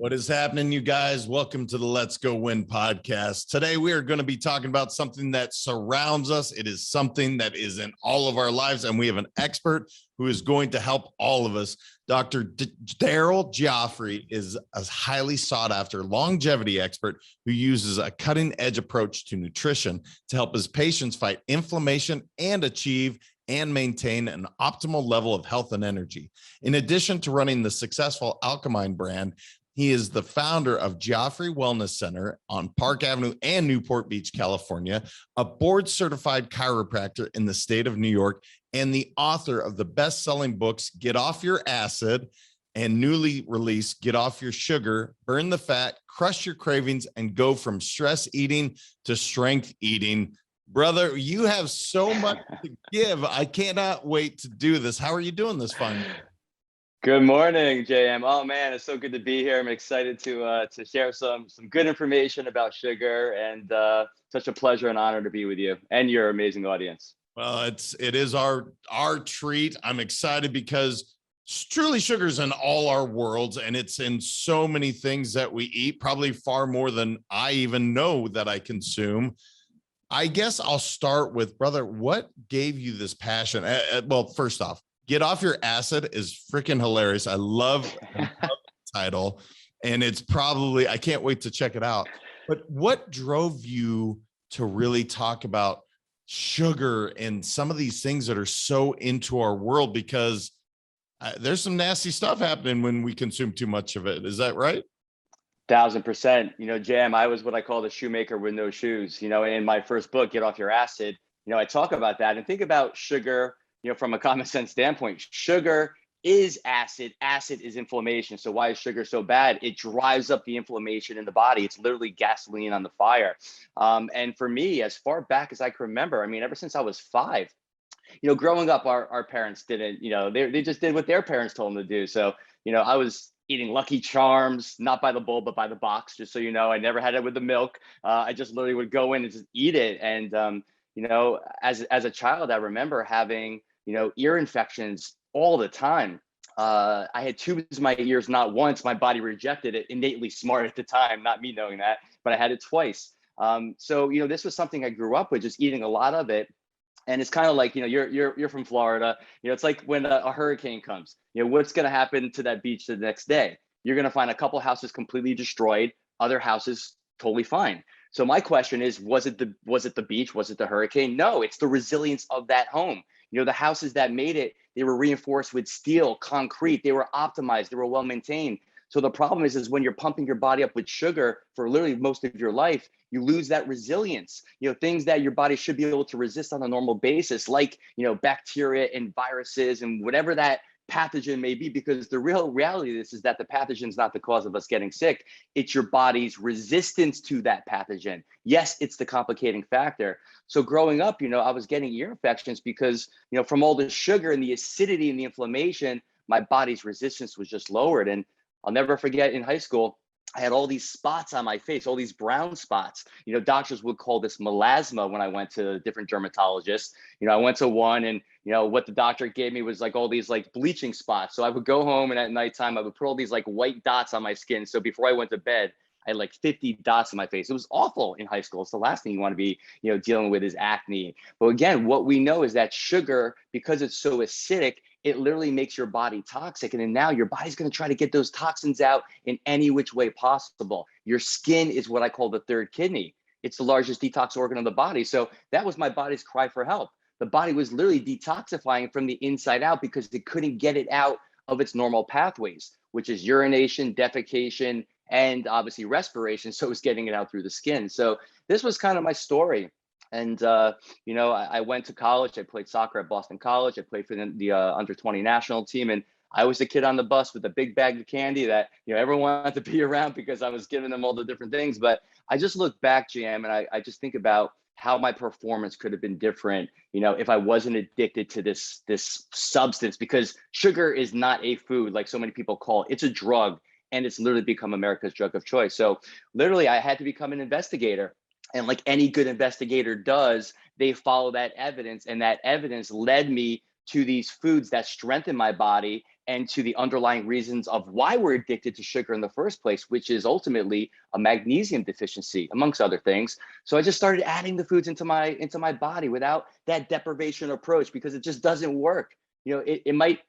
What is happening, you guys? Welcome to the Let's Go Win podcast. Today, we are going to be talking about something that surrounds us. It is something that is in all of our lives, and we have an expert who is going to help all of us. Dr. Daryl Gioffre is a highly sought after longevity expert who uses a cutting edge approach to nutrition to help his patients fight inflammation and achieve and maintain an optimal level of health and energy. In addition to running the successful Alkamind brand, he is the founder of Gioffre Wellness Center on Park Avenue and Newport Beach, California, a board-certified chiropractor in the state of New York, and the author of the best-selling books, Get Off Your Acid, and newly released Get Off Your Sugar, Burn the Fat, Crush Your Cravings, and Go from Stress Eating to Strength Eating. Brother, you have so much to give. I cannot wait to do this. How are you doing this fine? Good morning, JM. Oh man, it's so good to be here. I'm excited to share some good information about sugar, and such a pleasure and honor to be with you and your amazing audience. Well, it is our treat. I'm excited because truly sugar is in all our worlds, and it's in so many things that we eat, probably far more than I even know that I consume. I guess I'll start with, brother, what gave you this passion? Well, first off, Get Off Your Acid is freaking hilarious. I love the title, and it's probably, I can't wait to check it out. But what drove you to really talk about sugar and some of these things that are so into our world? Because there's some nasty stuff happening when we consume too much of it. Is that right? 1000%. Jam, I was what I call the shoemaker with no shoes. In my first book, Get Off Your Acid, I talk about that and think about sugar. From a common sense standpoint, sugar is acid. Acid is inflammation. So why is sugar so bad? It drives up the inflammation in the body. It's literally gasoline on the fire. And for me, as far back as I can remember, ever since I was 5, growing up, our parents didn't, they just did what their parents told them to do. So, I was eating Lucky Charms, not by the bowl, but by the box, just so you know. I never had it with the milk. I just literally would go in and just eat it. And, as a child, I remember having ear infections all the time. I had tubes in my ears, not once. My body rejected it. Innately smart at the time, not me knowing that, but I had it twice. So this was something I grew up with, just eating a lot of it. And it's kind of like, you're from Florida. It's like when a hurricane comes. What's going to happen to that beach the next day? You're going to find a couple houses completely destroyed, other houses totally fine. So my question is, was it the beach? Was it the hurricane? No, it's the resilience of that home. The houses that made it, they were reinforced with steel, concrete. They were optimized. They were well maintained. So the problem is when you're pumping your body up with sugar for literally most of your life, you lose that resilience. Things that your body should be able to resist on a normal basis, like bacteria and viruses and whatever that pathogen may be, because the real reality of this is that the pathogen is not the cause of us getting sick. It's your body's resistance to that pathogen. Yes, it's the complicating factor. So growing up, I was getting ear infections because, from all the sugar and the acidity and the inflammation, my body's resistance was just lowered. And I'll never forget, in high school, I had all these spots on my face, all these brown spots. Doctors would call this melasma when I went to different dermatologists. I went to one, and what the doctor gave me was like all these like bleaching spots. So I would go home, and at nighttime I would put all these like white dots on my skin. So before I went to bed, I had like 50 dots on my face. It was awful in high school. It's the last thing you want to be, dealing with is acne. But again, what we know is that sugar, because it's so acidic, it literally makes your body toxic. And then now your body's going to try to get those toxins out in any which way possible. Your skin is what I call the third kidney. It's the largest detox organ of the body. So that was my body's cry for help. The body was literally detoxifying from the inside out because it couldn't get it out of its normal pathways, which is urination, defecation, and obviously respiration. So it was getting it out through the skin. So this was kind of my story. And, I went to college. I played soccer at Boston College. I played for the under 20 national team. And I was the kid on the bus with a big bag of candy that, everyone wanted to be around because I was giving them all the different things. But I just look back, Jam, and I just think about how my performance could have been different, if I wasn't addicted to this substance, because sugar is not a food like so many people call it. It's a drug, and it's literally become America's drug of choice. So literally I had to become an investigator. And like any good investigator does, they follow that evidence, and that evidence led me to these foods that strengthen my body and to the underlying reasons of why we're addicted to sugar in the first place, which is ultimately a magnesium deficiency, amongst other things. So I just started adding the foods into my body without that deprivation approach, because it just doesn't work. It might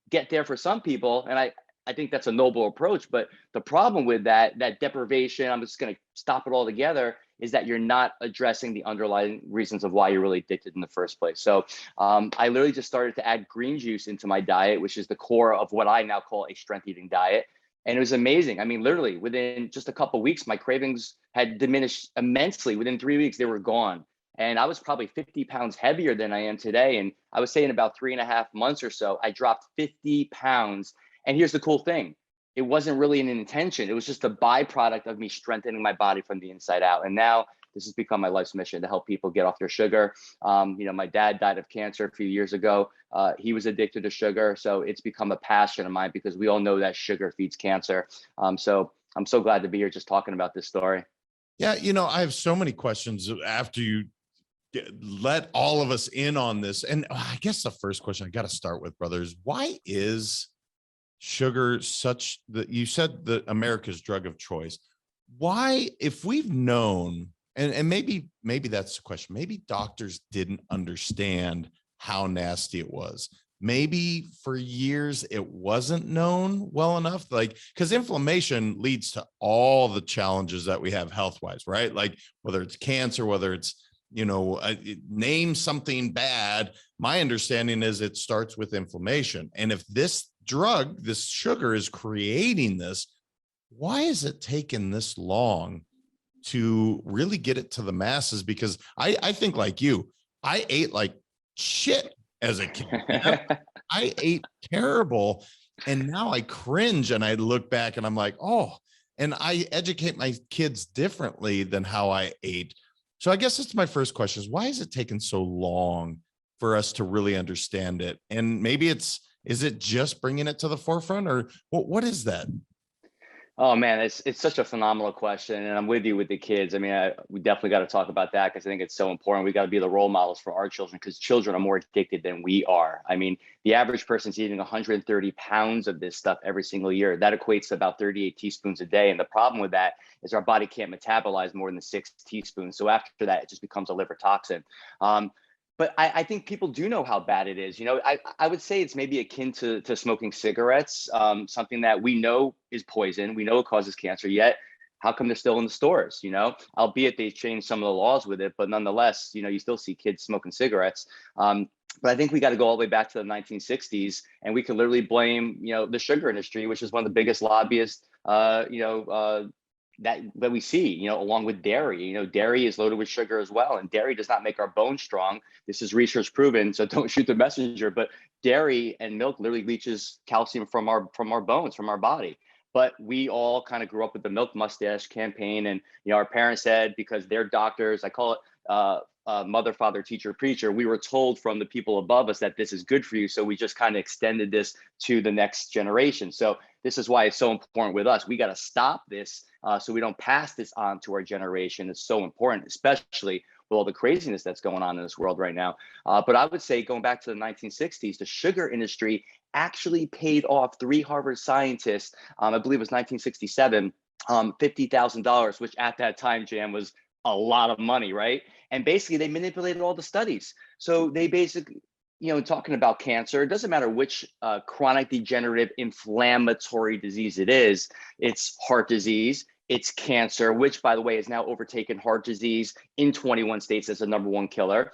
get there for some people, and I think that's a noble approach. But the problem with that deprivation, I'm just going to stop it all together, is that you're not addressing the underlying reasons of why you're really addicted in the first place. So I literally just started to add green juice into my diet, which is the core of what I now call a strength eating diet. And it was amazing. I mean, literally within just a couple of weeks, my cravings had diminished immensely. Within 3 weeks, they were gone. And I was probably 50 pounds heavier than I am today. And I would say in about 3.5 months or so, I dropped 50 pounds. And here's the cool thing. It wasn't really an intention. It was just a byproduct of me strengthening my body from the inside out. And now this has become my life's mission, to help people get off their sugar. My dad died of cancer a few years ago. He was addicted to sugar. So it's become a passion of mine, because we all know that sugar feeds cancer. So I'm so glad to be here just talking about this story. Yeah. I have so many questions after you let all of us in on this. And I guess the first question I got to start with, brothers, why is sugar such that you said the America's drug of choice? Why, if we've known, and maybe that's the question, maybe doctors didn't understand how nasty it was. Maybe for years it wasn't known well enough, like, because inflammation leads to all the challenges that we have health-wise, right? Like whether it's cancer, whether it's, name something bad. My understanding is it starts with inflammation. And if this drug, this sugar, is creating this, why is it taking this long to really get it to the masses? Because I think like you, I ate like shit as a kid. I ate terrible. And now I cringe and I look back and I'm like, oh, and I educate my kids differently than how I ate. So I guess that's my first question, is why is it taking so long for us to really understand it? And maybe is it just bringing it to the forefront, or what is that? Oh man, it's such a phenomenal question, and I'm with you with the kids. I mean, we definitely got to talk about that, because I think it's so important. We got to be the role models for our children, because children are more addicted than we are. I mean, the average person's eating 130 pounds of this stuff every single year. That equates to about 38 teaspoons a day. And the problem with that is our body can't metabolize more than 6 teaspoons. So after that, it just becomes a liver toxin. But I think people do know how bad it is. I would say it's maybe akin to smoking cigarettes, something that we know is poison. We know it causes cancer, yet how come they're still in the stores? Albeit they've changed some of the laws with it, but nonetheless, you still see kids smoking cigarettes. But I think we got to go all the way back to the 1960s, and we could literally blame, the sugar industry, which is one of the biggest lobbyists, that we see, along with dairy. Dairy is loaded with sugar as well, and dairy does not make our bones strong. This is research proven, so don't shoot the messenger. But dairy and milk literally leaches calcium from our bones, from our body. But we all kind of grew up with the milk mustache campaign, and our parents said, because they're doctors, I call it mother, father, teacher, preacher. We were told from the people above us that this is good for you, so we just kind of extended this to the next generation. So this is why it's so important with us. We got to stop this, so we don't pass this on to our generation. It's so important, especially with all the craziness that's going on in this world right now. But I would say, going back to the 1960s, the sugar industry actually paid off 3 Harvard scientists, I believe it was 1967, $50,000, which at that time, Jam, was a lot of money, right? And basically they manipulated all the studies. So they basically, talking about cancer, it doesn't matter which chronic degenerative inflammatory disease it is. It's heart disease, it's cancer, which, by the way, has now overtaken heart disease in 21 states as the #1 killer.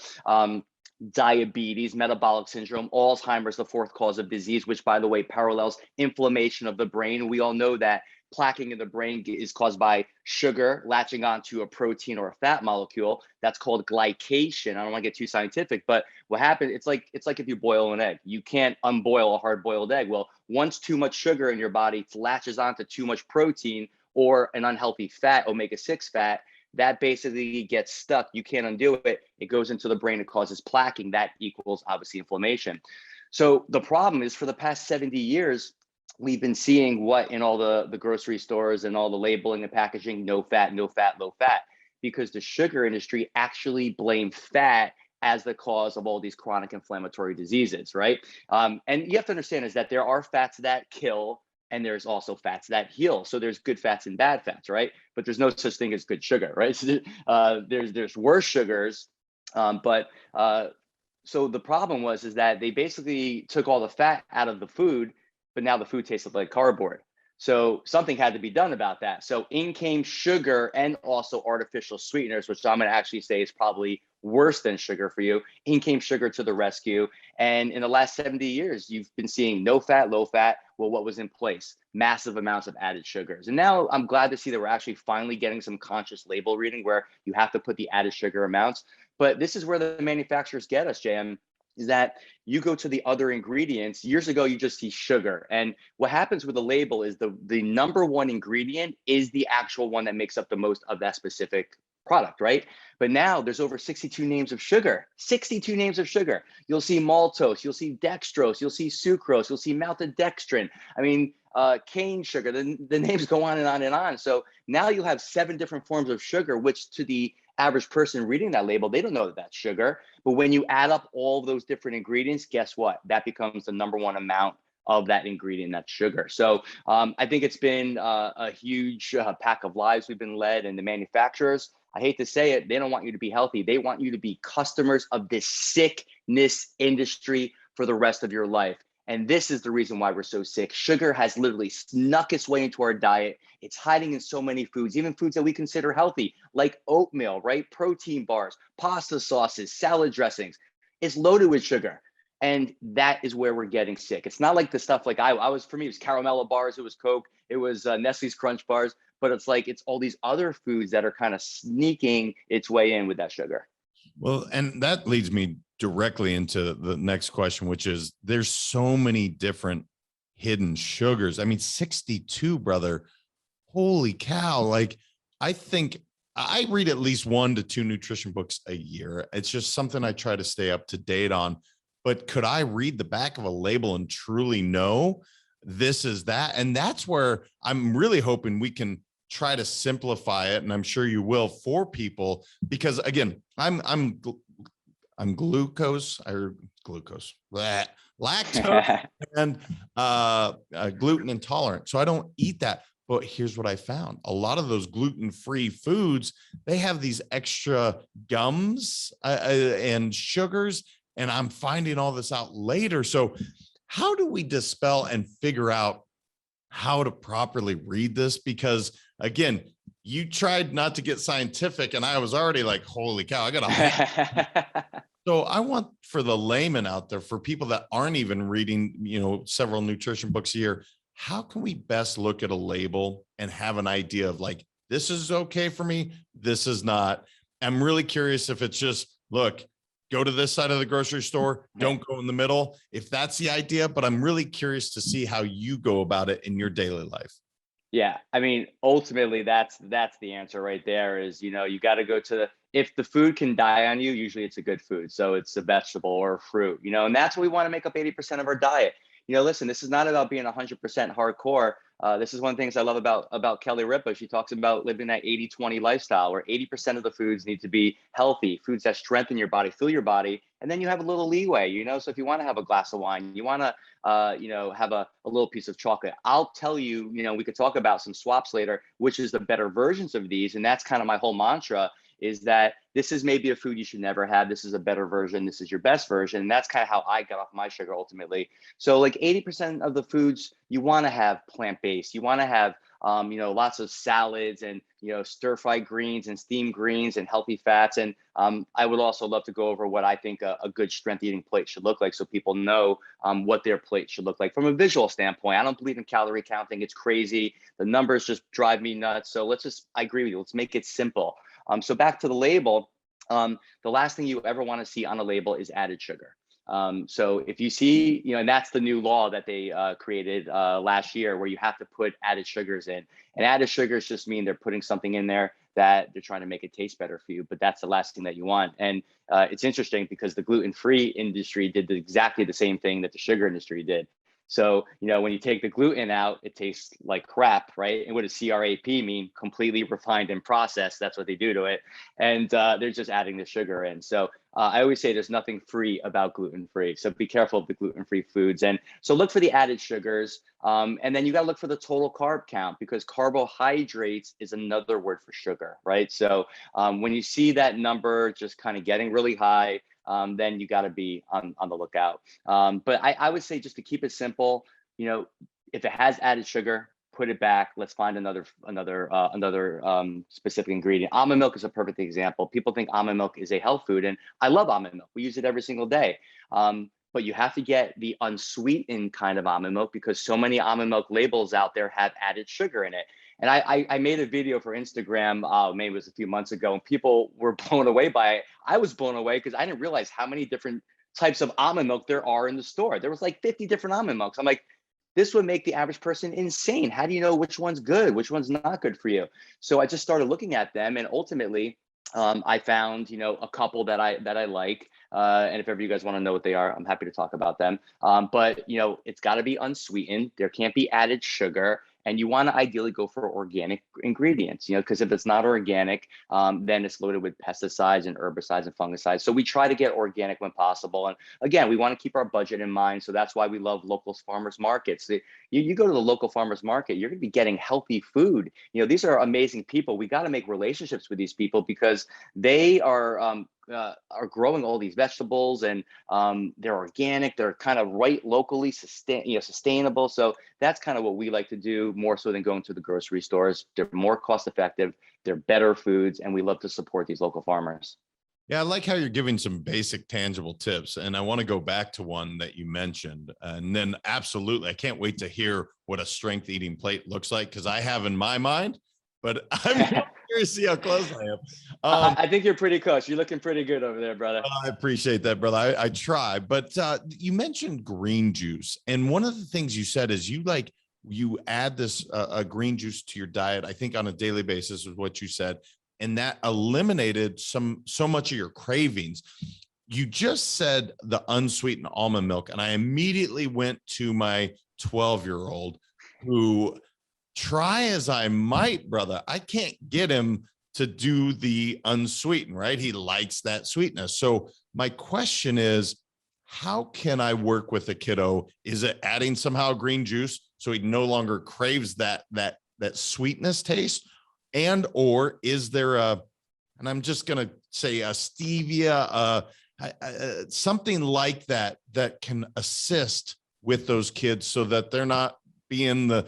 Diabetes, metabolic syndrome, Alzheimer's, the 4th cause of disease, which, by the way, parallels inflammation of the brain. We all know that plaquing in the brain is caused by sugar latching onto a protein or a fat molecule. That's called glycation. I don't want to get too scientific, but what happens, it's like if you boil an egg. You can't unboil a hard-boiled egg. Well, once too much sugar in your body latches onto too much protein or an unhealthy fat, omega-6 fat, that basically gets stuck. You can't undo it. It goes into the brain. It causes plaquing. That equals, obviously, inflammation. So the problem is, for the past 70 years, we've been seeing what in all the grocery stores and all the labeling and packaging: no fat, no fat, low fat, because the sugar industry actually blamed fat as the cause of all these chronic inflammatory diseases, right? And you have to understand is that there are fats that kill, and there's also fats that heal. So there's good fats and bad fats, right? But there's no such thing as good sugar, right? So, there's worse sugars, but so the problem is that they basically took all the fat out of the food, but now the food tasted like cardboard. So something had to be done about that. So in came sugar and also artificial sweeteners, which I'm going to actually say is probably worse than sugar for you. In came sugar to the rescue. And in the last 70 years, you've been seeing no fat, low fat. Well, what was in place? Massive amounts of added sugars. And now I'm glad to see that we're actually finally getting some conscious label reading where you have to put the added sugar amounts. But this is where the manufacturers get us, JM, is that you go to the other ingredients. Years ago, you just see sugar. And what happens with the label is the number one ingredient is the actual one that makes up the most of that specific product, right? But now there's over 62 names of sugar, 62 names of sugar. You'll see maltose, you'll see dextrose, you'll see sucrose, you'll see maltodextrin. I mean, cane sugar, the names go on and on and on. So now you'll have 7 different forms of sugar, which to the average person reading that label, they don't know that that's sugar. But when you add up all those different ingredients, guess what? That becomes the number one amount of that ingredient, that's sugar. So I think it's been a huge pack of lies we've been led, and the manufacturers, I hate to say it, they don't want you to be healthy. They want you to be customers of this sickness industry for the rest of your life. And this is the reason why we're so sick. Sugar has literally snuck its way into our diet. It's hiding in so many foods, even foods that we consider healthy, like oatmeal, right? Protein bars, pasta sauces, salad dressings. It's loaded with sugar. And that is where we're getting sick. It's not like the stuff like I was, for me, it was Caramella bars, it was Coke, it was Nestle's Crunch bars, but it's like, it's all these other foods that are kind of sneaking its way in with that sugar. Well, and that leads me directly into the next question, which is there's so many different hidden sugars. I mean, 62, brother. Holy cow. Like, I think I read at least 1 to 2 nutrition books a year. It's just something I try to stay up to date on. But could I read the back of a label and truly know this is that? And that's where I'm really hoping we can try to simplify it. And I'm sure you will for people, because again, I'm glucose or glucose, lactose and gluten intolerant. So I don't eat that. But here's what I found. A lot of those gluten-free foods, they have these extra gums and sugars. And I'm finding all this out later. So how do we dispel and figure out how to properly read this? Because again, you tried not to get scientific and I was already like, holy cow, I got to. So I want for the layman out there, for people that aren't even reading, several nutrition books a year, how can we best look at a label and have an idea of like, this is okay for me, this is not. I'm really curious if it's just, look, go to this side of the grocery store, don't go in the middle, if that's the idea, but I'm really curious to see how you go about it in your daily life. Yeah. I mean, ultimately that's the answer right there is, you got to go to if the food can die on you, usually it's a good food. So it's a vegetable or a fruit, and that's what we want to make up 80% of our diet. Listen, this is not about being 100% hardcore. This is one of the things I love about Kelly Ripa. She talks about living that 80-20 lifestyle where 80% of the foods need to be healthy, foods that strengthen your body, fill your body, and then you have a little leeway, So if you want to have a glass of wine, you want to, have a little piece of chocolate. I'll tell you, we could talk about some swaps later, which is the better versions of these. And that's kind of my whole mantra is that this is maybe a food you should never have. This is a better version. This is your best version. And that's kind of how I got off my sugar ultimately. So like 80% of the foods you want to have plant-based. You want to have, lots of salads and, stir-fried greens and steamed greens and healthy fats. And I would also love to go over what I think a good strength eating plate should look like so people know what their plate should look like from a visual standpoint. I don't believe in calorie counting. It's crazy. The numbers just drive me nuts. So I agree with you. Let's make it simple. So back to the label, the last thing you ever want to see on a label is added sugar. So if you see, and that's the new law that they created last year where you have to put added sugars in. And added sugars just mean they're putting something in there that they're trying to make it taste better for you. But that's the last thing that you want. And it's interesting because the gluten-free industry did exactly the same thing that the sugar industry did. So, when you take the gluten out, it tastes like crap, right? And what does CRAP mean? Completely refined and processed. That's what they do to it. And they're just adding the sugar in. So I always say there's nothing free about gluten-free. So be careful of the gluten-free foods. And so look for the added sugars. And then you got to look for the total carb count, because carbohydrates is another word for sugar, right? So when you see that number just kind of getting really high, then you got to be on the lookout. But I would say, just to keep it simple, if it has added sugar, put it back. Let's find another specific ingredient. Almond milk is a perfect example. People think almond milk is a health food, and I love almond milk. We use it every single day. But you have to get the unsweetened kind of almond milk, because so many almond milk labels out there have added sugar in it. And I made a video for Instagram, maybe it was a few months ago, and people were blown away by it. I was blown away because I didn't realize how many different types of almond milk there are in the store. There was like 50 different almond milks. I'm like, this would make the average person insane. How do you know which one's good, which one's not good for you? So I just started looking at them, and ultimately, I found, a couple that I like. And if ever you guys want to know what they are, I'm happy to talk about them. But it's got to be unsweetened. There can't be added sugar. And you want to ideally go for organic ingredients, because if it's not organic, then it's loaded with pesticides and herbicides and fungicides. So we try to get organic when possible. And again, we want to keep our budget in mind. So that's why we love local farmers markets. You go to the local farmers market, you're going to be getting healthy food. These are amazing people. We got to make relationships with these people, because they are growing all these vegetables, and they're organic. They're kind of right locally sustainable. So that's kind of what we like to do, more so than going to the grocery stores. They're more cost effective. They're better foods, and we love to support these local farmers. Yeah, I like how you're giving some basic tangible tips. And I want to go back to one that you mentioned. And then absolutely, I can't wait to hear what a strength eating plate looks like, because I have in my mind, but I'm curious to see how close I am. I think you're pretty close. You're looking pretty good over there, brother. I appreciate that, brother. I try. But you mentioned green juice. And one of the things you said is you add this a green juice to your diet, I think on a daily basis, is what you said. And that eliminated so much of your cravings. You just said the unsweetened almond milk, and I immediately went to my 12-year-old, who, try as I might, brother, I can't get him to do the unsweetened, right? He likes that sweetness. So my question is, how can I work with a kiddo? Is it adding somehow green juice so he no longer craves that sweetness taste? And or is there and I'm just going to say a stevia, something like that can assist with those kids, so that they're not being the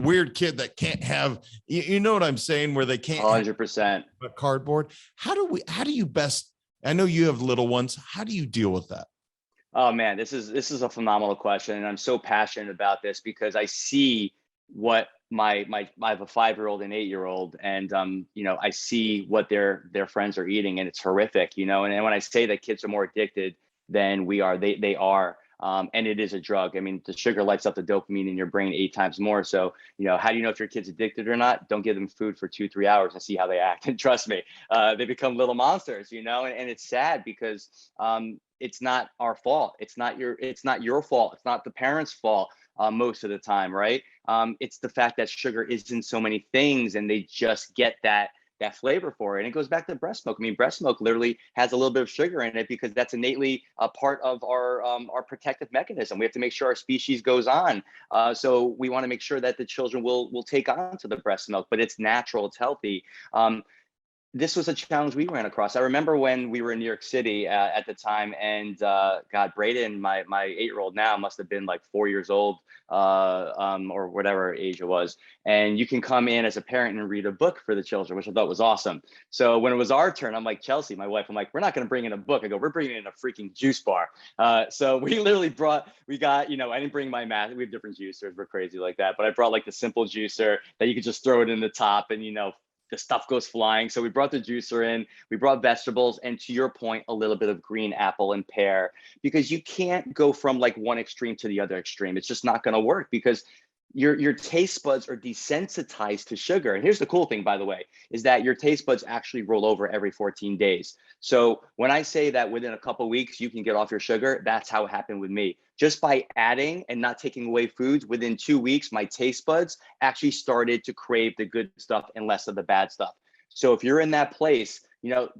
weird kid that can't have, you know what I'm saying, where they can't 100% a cardboard. How do you best, I know you have little ones, how do you deal with that? Oh man, this is a phenomenal question, and I'm so passionate about this, because I see what I have a 5-year-old and 8-year-old, and I see what their friends are eating, and it's horrific, and when I say that kids are more addicted than we are, they are. And it is a drug. I mean, the sugar lights up the dopamine in your brain 8 times more. So, how do you know if your kid's addicted or not? Don't give them food for 2-3 hours and see how they act. And trust me, they become little monsters, and it's sad, because it's not our fault. It's not your fault. It's not the parents' fault most of the time, right? It's the fact that sugar is in so many things, and they just get that flavor for it. And it goes back to breast milk. I mean, breast milk literally has a little bit of sugar in it, because that's innately a part of our protective mechanism. We have to make sure our species goes on. So we want to make sure that the children will take on to the breast milk, but it's natural, it's healthy. This was a challenge we ran across. I remember when we were in New York City at the time, and God, Braden, my 8-year-old now, must have been like 4 years old, or whatever age it was. And you can come in as a parent and read a book for the children, which I thought was awesome. So when it was our turn, I'm like, Chelsea, my wife, I'm like, we're not going to bring in a book. I go, we're bringing in a freaking juice bar. So we literally got, I didn't bring my we have different juicers. We're crazy like that. But I brought like the simple juicer that you could just throw it in the top, and, the stuff goes flying. So we brought the juicer in, we brought vegetables, and to your point, a little bit of green apple and pear, because you can't go from like one extreme to the other extreme. It's just not going to work, because your taste buds are desensitized to sugar. And here's the cool thing, by the way, is that your taste buds actually roll over every 14 days. So when I say that within a couple of weeks, you can get off your sugar, that's how it happened with me. Just by adding and not taking away foods, within 2 weeks, my taste buds actually started to crave the good stuff and less of the bad stuff. So if you're in that place,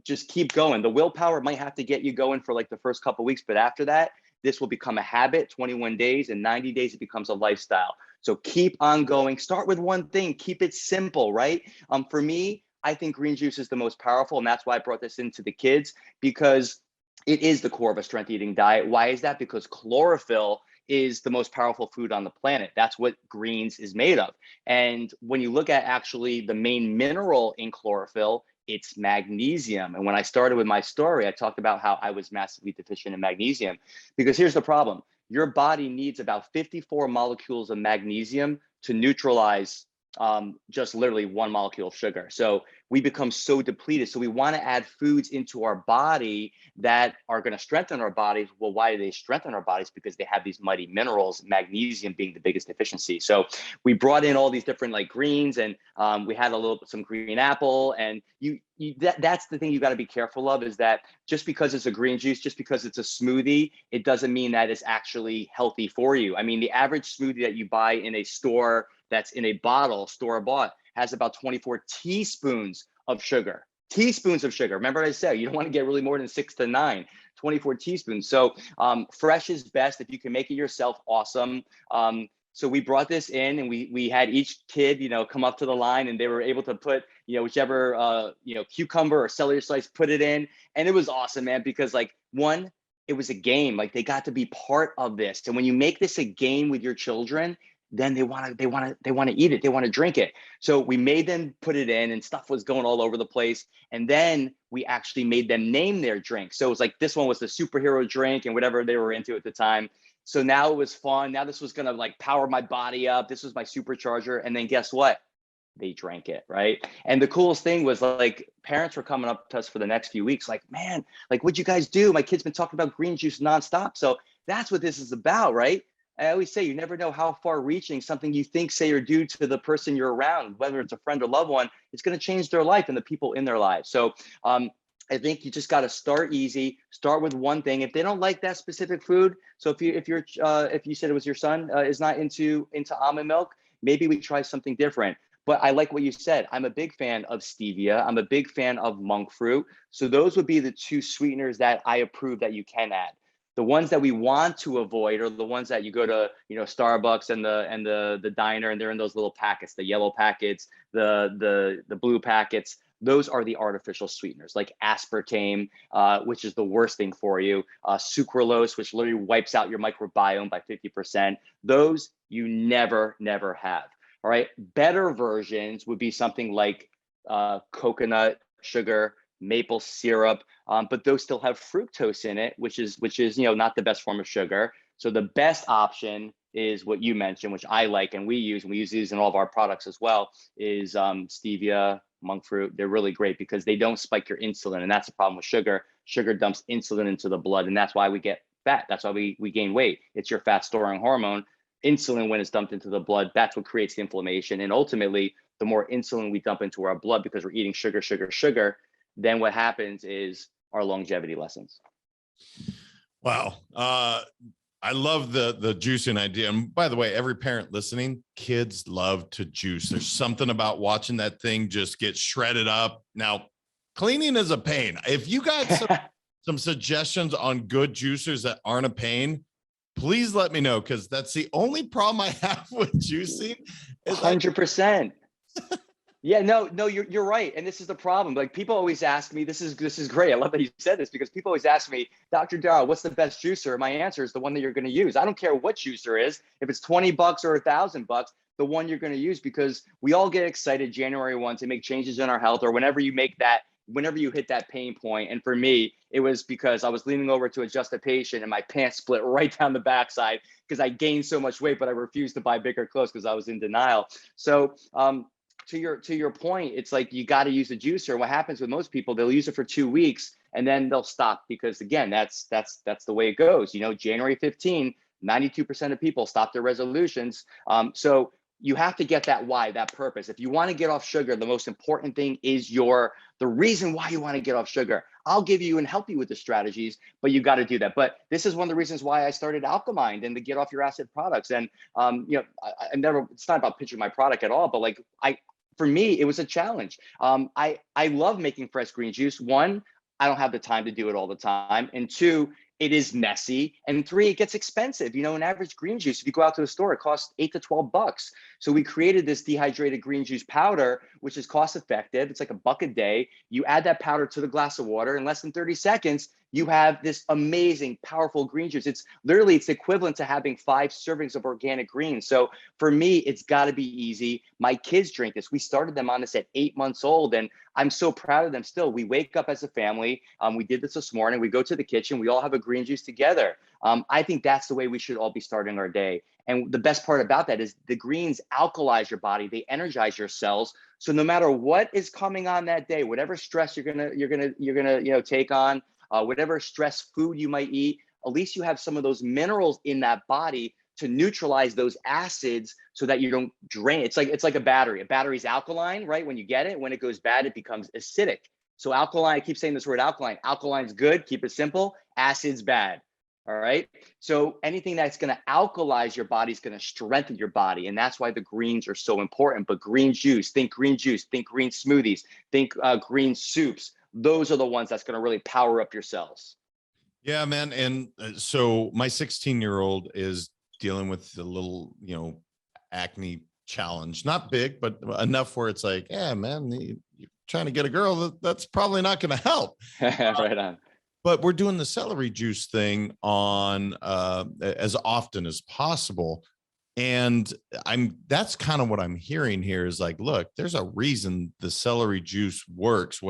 just keep going. The willpower might have to get you going for like the first couple of weeks, but after that, this will become a habit. 21 days and 90 days, it becomes a lifestyle. So keep on going. Start with one thing. Keep it simple, right? For me, I think green juice is the most powerful, and that's why I brought this into the kids, because it is the core of a strength eating diet. Why is that? Because chlorophyll is the most powerful food on the planet. That's what greens is made of. And when you look at actually the main mineral in chlorophyll, it's magnesium. And when I started with my story, I talked about how I was massively deficient in magnesium, because here's the problem. Your body needs about 54 molecules of magnesium to neutralize just literally one molecule of sugar. So we become so depleted. So we want to add foods into our body that are going to strengthen our bodies. Well, why do they strengthen our bodies? Because they have these mighty minerals, magnesium being the biggest deficiency. So we brought in all these different like greens, and we had some green apple. And that's the thing you got to be careful of, is that just because it's a green juice, just because it's a smoothie, it doesn't mean that it's actually healthy for you. I mean, the average smoothie that you buy in a store that's in a bottle, store-bought, has about 24 teaspoons of sugar. Teaspoons of sugar. Remember what I said, you don't want to get really more than 6 to 9, 24 teaspoons. So fresh is best. If you can make it yourself, awesome. So we brought this in, and we had each kid, come up to the line, and they were able to put, whichever, cucumber or celery slice, put it in. And it was awesome, man, because it was a game. Like, they got to be part of this. And when you make this a game with your children, then they want to eat it. They want to drink it. So we made them put it in, and stuff was going all over the place. And then we actually made them name their drink. So it was like, this one was the superhero drink and whatever they were into at the time. So now it was fun. Now this was going to power my body up. This was my supercharger. And then guess what? They drank it, right? And the coolest thing was parents were coming up to us for the next few weeks, man, what'd you guys do? My kid's been talking about green juice nonstop. So that's what this is about, right? I always say, you never know how far reaching something you think, say, or do to the person you're around, whether it's a friend or loved one, it's going to change their life and the people in their lives. So I think you just got to start easy, start with one thing. If they don't like that specific food, so if you said it was your son is not into almond milk, maybe we try something different. But I like what you said. I'm a big fan of stevia. I'm a big fan of monk fruit. So those would be the two sweeteners that I approve that you can add. The ones that we want to avoid are the ones that you go to, Starbucks and the diner, and they're in those little packets, the yellow packets, the blue packets. Those are the artificial sweeteners, like aspartame, which is the worst thing for you. Sucralose, which literally wipes out your microbiome by 50%. Those you never have. All right. Better versions would be something like coconut sugar, maple syrup, but those still have fructose in it, which is not the best form of sugar. So the best option is what you mentioned, which I like, and we use these in all of our products as well, is stevia, monk fruit. They're really great because they don't spike your insulin, and that's the problem with sugar. Sugar dumps insulin into the blood, and that's why we get fat. That's why we gain weight. It's your fat storing hormone. Insulin, when it's dumped into the blood, that's what creates the inflammation. And ultimately, the more insulin we dump into our blood because we're eating sugar, then what happens is our longevity lessens. Wow. I love the juicing idea. And by the way, every parent listening, kids love to juice. There's something about watching that thing just get shredded up. Now, cleaning is a pain. If you got some suggestions on good juicers that aren't a pain, please let me know, because that's the only problem I have with juicing. 100%. Yeah, no, you're right. And this is the problem. People always ask me, this is great. I love that you said this, because people always ask me, Dr. Daryl, what's the best juicer? My answer is the one that you're going to use. I don't care what juicer is. If it's $20 or $1,000, the one you're going to use, because we all get excited January 1 to make changes in our health, or whenever you hit that pain point. And for me, it was because I was leaning over to adjust a patient and my pants split right down the backside because I gained so much weight, but I refused to buy bigger clothes because I was in denial. So, to your point, it's like you got to use a juicer. What happens with most people, they'll use it for 2 weeks and then they'll stop, because again, that's the way it goes. January 15, 92% of people stop their resolutions. So you have to get that why, that purpose. If you want to get off sugar, the most important thing is the reason why you want to get off sugar. I'll give you and help you with the strategies, but you got to do that. But this is one of the reasons why I started Alkamind and the Get Off Your Acid products. And I never, it's not about pitching my product at all, but like for me, it was a challenge. I love making fresh green juice. One, I don't have the time to do it all the time. And two, it is messy. And three, it gets expensive. An average green juice, if you go out to the store, it costs $8 to $12. So we created this dehydrated green juice powder, which is cost effective. It's like $1 a day. You add that powder to the glass of water in less than 30 seconds, you have this amazing, powerful green juice. It's equivalent to having 5 servings of organic greens. So for me, it's got to be easy. My kids drink this. We started them on this at 8 months old, and I'm so proud of them still. We wake up as a family. We did this morning. We go to the kitchen. We all have a green juice together. I think that's the way we should all be starting our day. And the best part about that is the greens alkalize your body. They energize your cells. So no matter what is coming on that day, whatever stress you're gonna take on, whatever stress food you might eat, at least you have some of those minerals in that body to neutralize those acids so that you don't drain. It's like a battery. A battery's alkaline, right? When you get it, when it goes bad, it becomes acidic. So alkaline, I keep saying this word alkaline. Alkaline's good, keep it simple. Acid's bad. All right. So anything that's going to alkalize your body is going to strengthen your body. And that's why the greens are so important. But green juice, think green smoothies, think green soups. Those are the ones that's going to really power up your cells. Yeah, man. And so my 16-year-old is dealing with a little, acne challenge, not big, but enough where it's like, yeah, man, you're trying to get a girl, that's probably not going to help. Right on. But we're doing the celery juice thing on as often as possible. And that's kind of what I'm hearing here is like, look, there's a reason the celery juice works,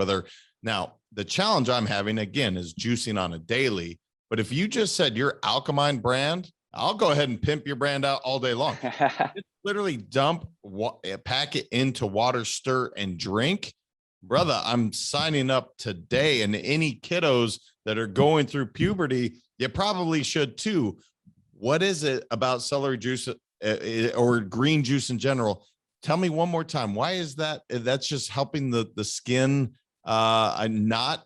now the challenge I'm having again is juicing on a daily. But if you just said your Alkamind brand, I'll go ahead and pimp your brand out all day long. Literally pack it into water, stir and drink. Brother, I'm signing up today. And any kiddos that are going through puberty, you probably should too. What is it about celery juice or green juice in general? Tell me one more time. Why is that? That's just helping the skin not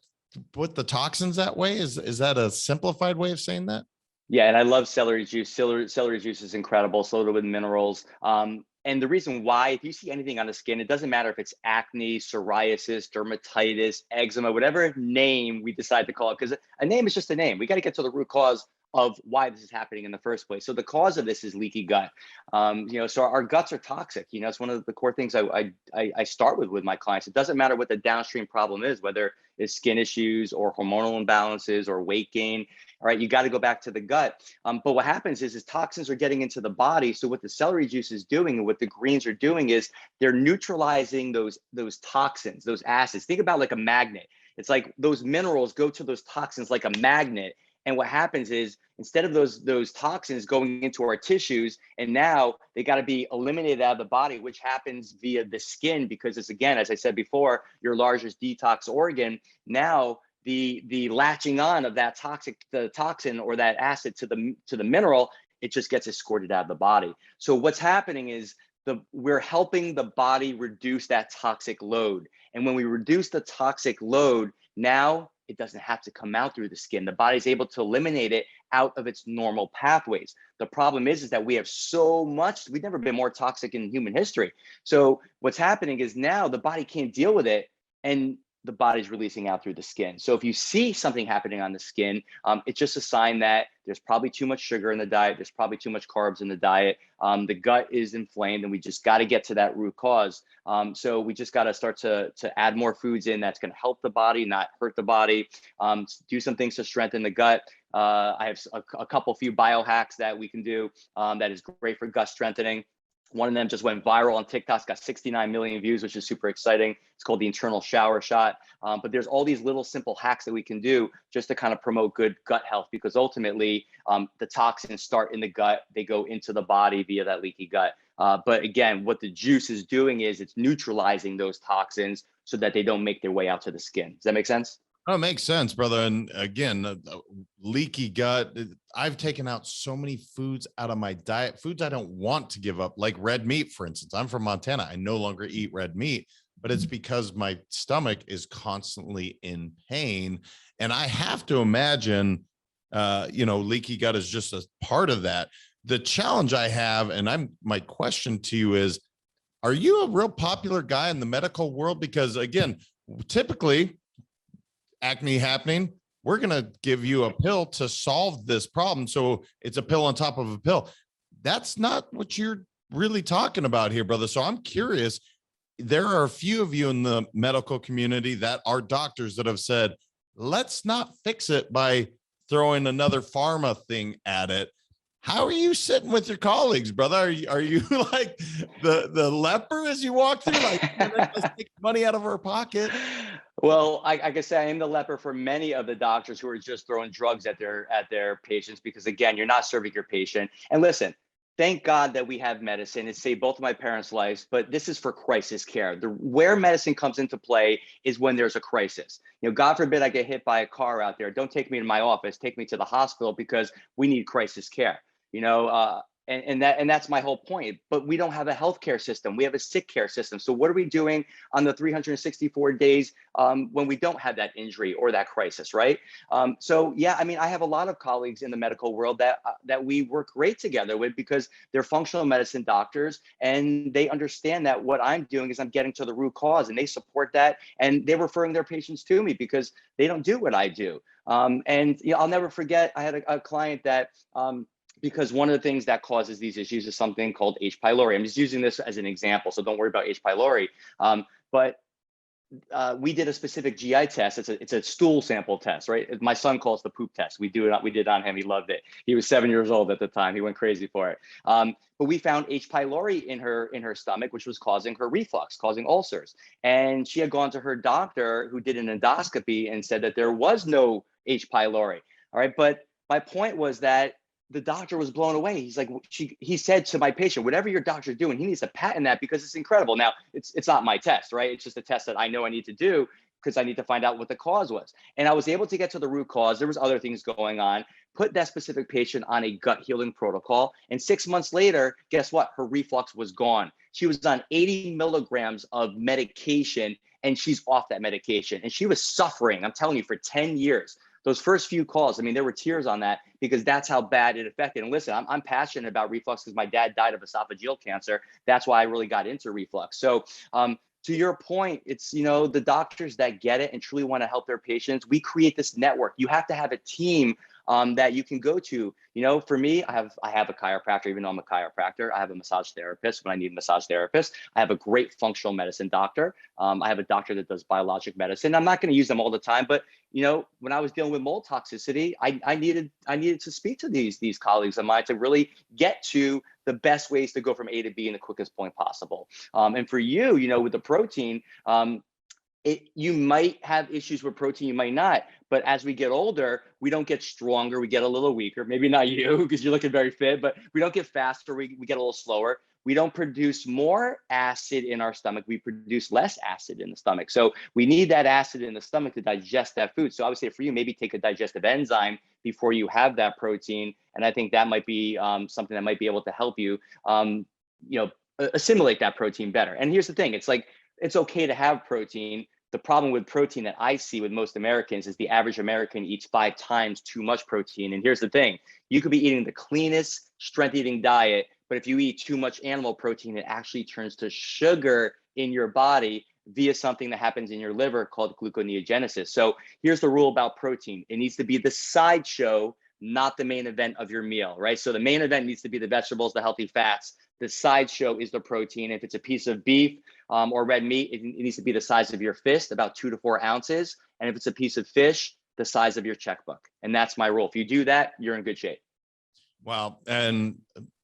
put the toxins that way? Is that a simplified way of saying that? Yeah, and I love celery juice. Celery juice is incredible. It's loaded with minerals. And the reason why, if you see anything on the skin, it doesn't matter if it's acne, psoriasis, dermatitis, eczema, whatever name we decide to call it, because a name is just a name. We got to get to the root cause of why this is happening in the first place. So the cause of this is leaky gut. So our guts are toxic. It's one of the core things I start with my clients. It doesn't matter what the downstream problem is, whether it's skin issues or hormonal imbalances or weight gain. All right, you got to go back to the gut. But what happens is toxins are getting into the body. So what the celery juice is doing and what the greens are doing is they're neutralizing those toxins, those acids. Think about like a magnet. It's like those minerals go to those toxins like a magnet. And what happens is instead of those toxins going into our tissues, and now they got to be eliminated out of the body, which happens via the skin, because it's, again, as I said before, your largest detox organ. Now the latching on of that toxin or that acid to the mineral, it just gets escorted out of the body. So what's happening is we're helping the body reduce that toxic load. And when we reduce the toxic load, now it doesn't have to come out through the skin. The body's able to eliminate it out of its normal pathways. The problem is that we have so much, we've never been more toxic in human history. So what's happening is now the body can't deal with it, and the body's releasing out through the skin. So if you see something happening on the skin, it's just a sign that there's probably too much sugar in the diet. There's probably too much carbs in the diet. The gut is inflamed, and we just got to get to that root cause. So we just got to start to add more foods in that's going to help the body, not hurt the body. Do some things to strengthen the gut. I have a few biohacks that we can do that is great for gut strengthening. One of them just went viral on TikTok. It's got 69 million views, which is super exciting. It's called the internal shower shot. But there's all these little simple hacks that we can do just to kind of promote good gut health, because ultimately the toxins start in the gut. They go into the body via that leaky gut. But again, what the juice is doing is it's neutralizing those toxins so that they don't make their way out to the skin. Does that make sense? Oh, it makes sense, brother. And again, leaky gut. I've taken out so many foods out of my diet, foods I don't want to give up, like red meat, for instance. I'm from Montana. I no longer eat red meat, but it's because my stomach is constantly in pain. And I have to imagine, leaky gut is just a part of that. The challenge I have, and my question to you is, are you a real popular guy in the medical world? Because again, typically, acne happening, we're going to give you a pill to solve this problem. So it's a pill on top of a pill. That's not what you're really talking about here, brother. So I'm curious. There are a few of you in the medical community that are doctors that have said, let's not fix it by throwing another pharma thing at it. How are you sitting with your colleagues, brother? Are you like the leper as you walk through, like, let's take money out of our pocket? Well, I can say I am the leper for many of the doctors who are just throwing drugs at their patients, because again, you're not serving your patient. And listen, thank God that we have medicine. It saved both of my parents' lives, but this is for crisis care. Where medicine comes into play is when there's a crisis. God forbid I get hit by a car out there. Don't take me to my office. Take me to the hospital, because we need crisis care. And that's my whole point. But we don't have a healthcare system. We have a sick care system. So what are we doing on the 364 days when we don't have that injury or that crisis, right? So yeah, I mean, I have a lot of colleagues in the medical world that we work great together with, because they're functional medicine doctors, and they understand that what I'm doing is I'm getting to the root cause, and they support that, and they're referring their patients to me because they don't do what I do. And I'll never forget, I had a client that because one of the things that causes these issues is something called H. pylori. I'm just using this as an example, so don't worry about H. pylori. But we did a specific GI test. It's a stool sample test, right? My son calls it the poop test. We did it on him. He loved it. He was 7 years old at the time. He went crazy for it. But we found H. pylori in her stomach, which was causing her reflux, causing ulcers. And she had gone to her doctor, who did an endoscopy, and said that there was no H. pylori. All right, but my point was that the doctor was blown away. He's like, he said to my patient, whatever your doctor's doing, he needs to patent that, because it's incredible. Now, it's not my test, right? It's just a test that I know I need to do, because I need to find out what the cause was. And I was able to get to the root cause. There was other things going on, put that specific patient on a gut healing protocol. And 6 months later, guess what? Her reflux was gone. She was on 80 milligrams of medication, and she's off that medication. And she was suffering, I'm telling you, for 10 years. Those first few calls, I mean, there were tears on that, because that's how bad it affected. And listen, I'm passionate about reflux because my dad died of esophageal cancer. That's why I really got into reflux. So to your point, it's, the doctors that get it and truly want to help their patients, we create this network. You have to have a team that you can go to. For me, I have a chiropractor. Even though I'm a chiropractor, I have a massage therapist when I need a massage therapist. I have a great functional medicine doctor. I have a doctor that does biologic medicine. I'm not going to use them all the time, but when I was dealing with mold toxicity, I needed to speak to these colleagues of mine to really get to the best ways to go from A to B in the quickest point possible. And for you, with the protein, you might have issues with protein, you might not. But as we get older, we don't get stronger. We get a little weaker. Maybe not you, because you're looking very fit, but we don't get faster. We get a little slower. We don't produce more acid in our stomach. We produce less acid in the stomach. So we need that acid in the stomach to digest that food. So I would say for you, maybe take a digestive enzyme before you have that protein. And I think that might be something that might be able to help you, assimilate that protein better. And here's the thing. It's like, it's okay to have protein. The problem with protein that I see with most Americans is the average American eats 5 times too much protein. And here's the thing. You could be eating the cleanest strength eating diet, but if you eat too much animal protein, it actually turns to sugar in your body via something that happens in your liver called gluconeogenesis. So here's the rule about protein. It needs to be the sideshow, not the main event of your meal, right? So the main event needs to be the vegetables, the healthy fats. The sideshow is the protein. If it's a piece of beef or red meat, it needs to be the size of your fist, about 2 to 4 ounces. And if it's a piece of fish, the size of your checkbook. And that's my rule. If you do that, you're in good shape. Wow. And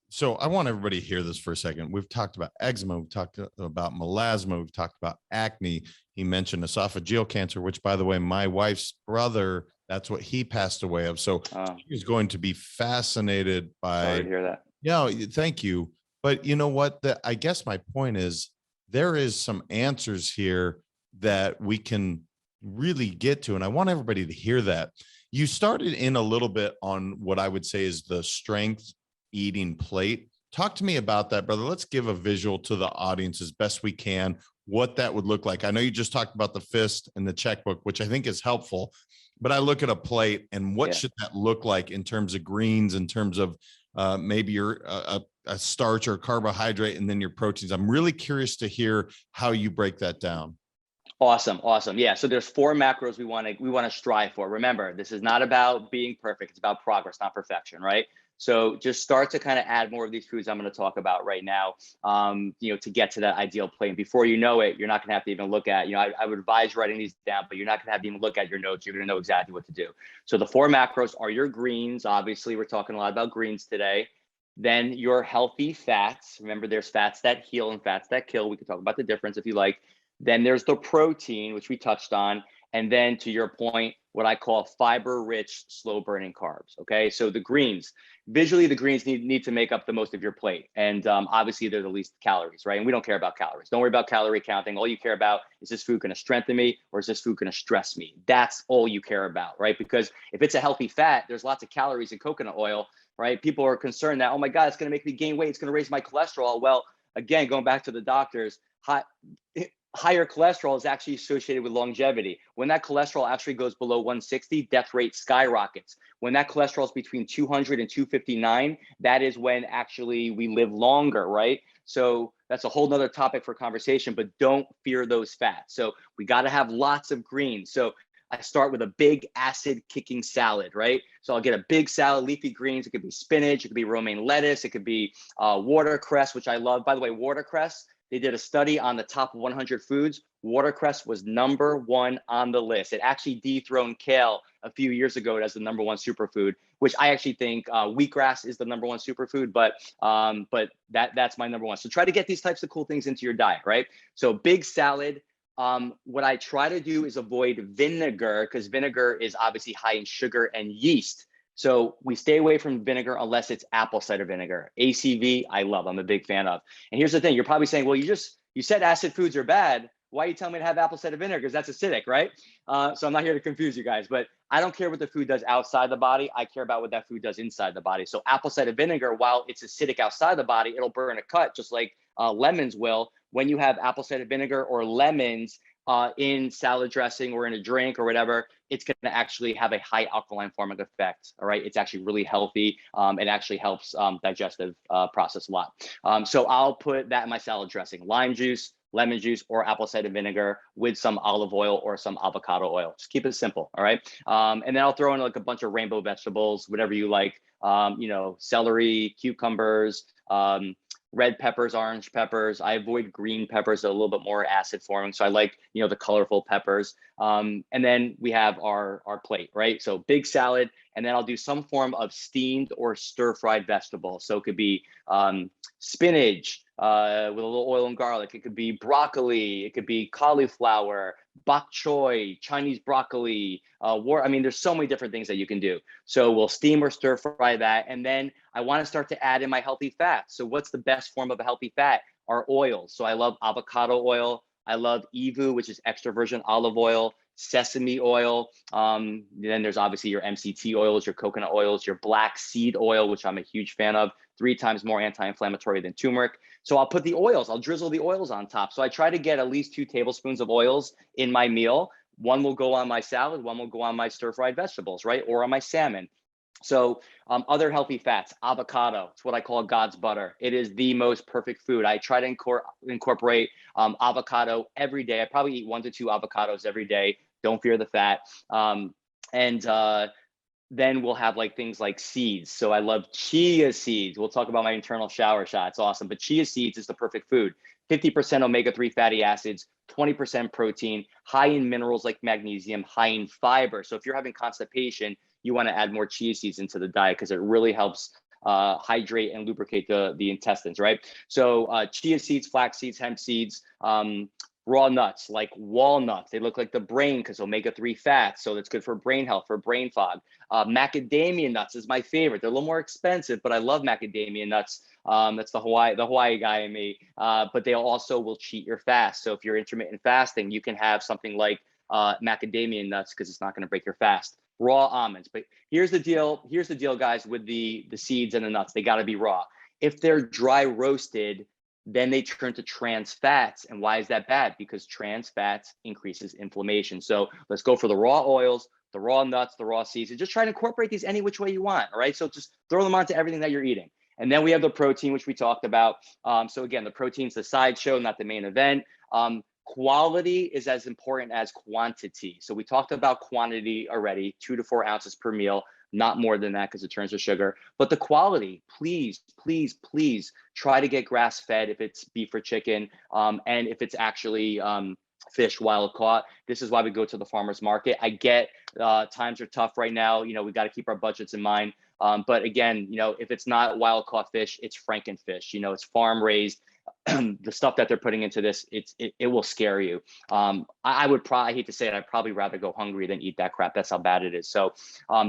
so I want everybody to hear this for a second. We've talked about eczema. We've talked about melasma. We've talked about acne. He mentioned esophageal cancer, which, by the way, my wife's brother, that's what he passed away of. So he's going to be fascinated by. Sorry to hear that. Yeah, thank you. But you know what? I guess my point is there is some answers here that we can, really get to, and I want everybody to hear that. You started in a little bit on what I would say is the strength eating plate. Talk to me about that, brother. Let's give a visual to the audience as best we can, what that would look like. I know you just talked about the fist and the checkbook, which I think is helpful, but I look at a plate and what should that look like in terms of greens, in terms of maybe your a starch or carbohydrate, and then your proteins. I'm really curious to hear how you break that down. Awesome. Yeah. So there's 4 macros we want to strive for. Remember, this is not about being perfect. It's about progress, not perfection, right? So just start to kind of add more of these foods I'm going to talk about right now, to get to that ideal plate. And before you know it, you're not going to have to even look at, I would advise writing these down, but you're not going to have to even look at your notes. You're going to know exactly what to do. So the 4 macros are your greens. Obviously, we're talking a lot about greens today. Then your healthy fats. Remember, there's fats that heal and fats that kill. We can talk about the difference if you like. Then there's the protein, which we touched on. And then to your point, what I call fiber-rich, slow-burning carbs. Okay, so the greens, visually, the greens need to make up the most of your plate. And obviously, they're the least calories, right? And we don't care about calories. Don't worry about calorie counting. All you care about is this food going to strengthen me or is this food going to stress me? That's all you care about, right? Because if it's a healthy fat, there's lots of calories in coconut oil, right? People are concerned that, oh my God, it's going to make me gain weight. It's going to raise my cholesterol. Well, again, going back to the doctors, higher cholesterol is actually associated with longevity. When that cholesterol actually goes below 160, death rate skyrockets. When that cholesterol is between 200 and 259, that is when actually we live longer, right? So that's a whole nother topic for conversation, but don't fear those fats. So we got to have lots of greens. So I start with a big acid kicking salad, right? So I'll get a big salad, leafy greens. It could be spinach, it could be romaine lettuce, it could be watercress, which I love. By the way, watercress, they did a study on the top 100 foods. Watercress was number 1 on the list. It actually dethroned kale a few years ago as the #1 superfood, which I actually think wheatgrass is the #1 superfood, but that's my #1. So try to get these types of cool things into your diet, right? So big salad. What I try to do is avoid vinegar because vinegar is obviously high in sugar and yeast. So we stay away from vinegar unless it's apple cider vinegar. ACV, I love. I'm a big fan of. And here's the thing. You're probably saying, well, you said acid foods are bad. Why are you telling me to have apple cider vinegar? Because that's acidic, right? So I'm not here to confuse you guys, but I don't care what the food does outside the body. I care about what that food does inside the body. So apple cider vinegar, while it's acidic outside the body, it'll burn a cut just like lemons will. When you have apple cider vinegar or lemons in salad dressing or in a drink or whatever, it's going to actually have a high alkaline formic effect. All right. It's actually really healthy. It actually helps digestive process a lot. So I'll put that in my salad dressing, lime juice, lemon juice, or apple cider vinegar with some olive oil or some avocado oil. Just keep it simple. All right. And then I'll throw in like a bunch of rainbow vegetables, whatever you like, celery, cucumbers, red peppers, orange peppers. I avoid green peppers, they're a little bit more acid forming. So I like, the colorful peppers. And then we have our plate, right? So big salad, and then I'll do some form of steamed or stir-fried vegetable. So it could be spinach with a little oil and garlic. It could be broccoli. It could be cauliflower, bok choy, Chinese broccoli. There's so many different things that you can do. So we'll steam or stir fry that. And then I want to start to add in my healthy fats. So what's the best form of a healthy fat? Are oils. So I love avocado oil. I love EVU, which is extra virgin olive oil, sesame oil. Then there's obviously your MCT oils, your coconut oils, your black seed oil, which I'm a huge fan of, 3 times more anti-inflammatory than turmeric. So I'll put the oils, I'll drizzle the oils on top. So I try to get at least 2 tablespoons of oils in my meal. One will go on my salad, one will go on my stir-fried vegetables, right? Or on my salmon. So other healthy fats, avocado, it's what I call God's butter. It is the most perfect food. I try to incorporate avocado every day. I probably eat 1 to 2 avocados every day. Don't fear the fat. Then we'll have like things like seeds. So I love chia seeds. We'll talk about my internal shower shot. It's awesome. But chia seeds is the perfect food. 50% omega-3 fatty acids, 20% protein, high in minerals like magnesium, high in fiber. So if you're having constipation, you want to add more chia seeds into the diet because it really helps hydrate and lubricate the intestines, right? So chia seeds, flax seeds, hemp seeds, raw nuts like walnuts. They look like the brain because omega-3 fats. So that's good for brain health, for brain fog. Macadamia nuts is my favorite. They're a little more expensive, but I love macadamia nuts. That's the Hawaii guy in me. But they also will cheat your fast. So if you're intermittent fasting, you can have something like macadamia nuts because it's not going to break your fast. Raw almonds. But here's the deal, guys, with the seeds and the nuts. They got to be raw. If they're dry roasted, then they turn to trans fats. And why is that bad? Because trans fats increases inflammation. So let's go for the raw oils, the raw nuts, the raw seeds, and just try to incorporate these any which way you want. All right. So just throw them onto everything that you're eating. And then we have the protein, which we talked about. So again, the protein's the sideshow, not the main event. Quality is as important as quantity. So we talked about quantity already, 2 to 4 ounces per meal, not more than that because it turns to sugar. But the quality, please, please, please try to get grass-fed if it's beef or chicken, and if it's actually fish wild caught. This is why we go to the farmer's market. I get times are tough right now. You know, we got to keep our budgets in mind. But again, you know, if it's not wild caught fish, it's Frankenfish. You know, it's farm raised. The stuff that they're putting into this, it will scare you. I hate to say it, I'd probably rather go hungry than eat that crap. That's how bad it is. So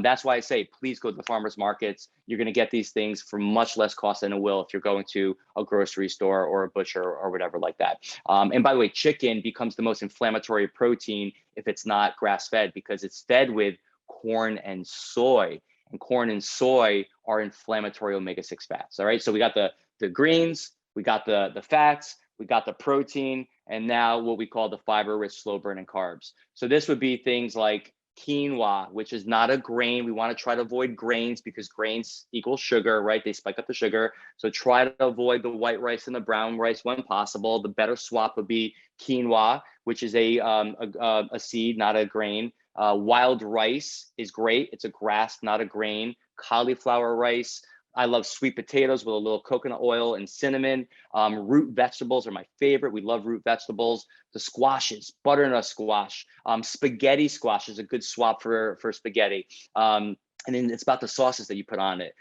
that's why I say, please go to the farmers markets. You're going to get these things for much less cost than it will if you're going to a grocery store or a butcher or whatever like that. And by the way, chicken becomes the most inflammatory protein if it's not grass fed, because it's fed with corn and soy. And corn and soy are inflammatory omega-6 fats. All right. So we got the greens, we got the fats, we got the protein, and now what we call the fiber-rich, slow-burning carbs. So this would be things like quinoa, which is not a grain. We want to try to avoid grains because grains equal sugar, right? They spike up the sugar. So try to avoid the white rice and the brown rice when possible. The better swap would be quinoa, which is a seed, not a grain. Wild rice is great. It's a grass, not a grain. Cauliflower rice. I love sweet potatoes with a little coconut oil and cinnamon. Root vegetables are my favorite. We love root vegetables. The squashes, butternut squash, spaghetti squash is a good swap for spaghetti. And then it's about the sauces that you put on it.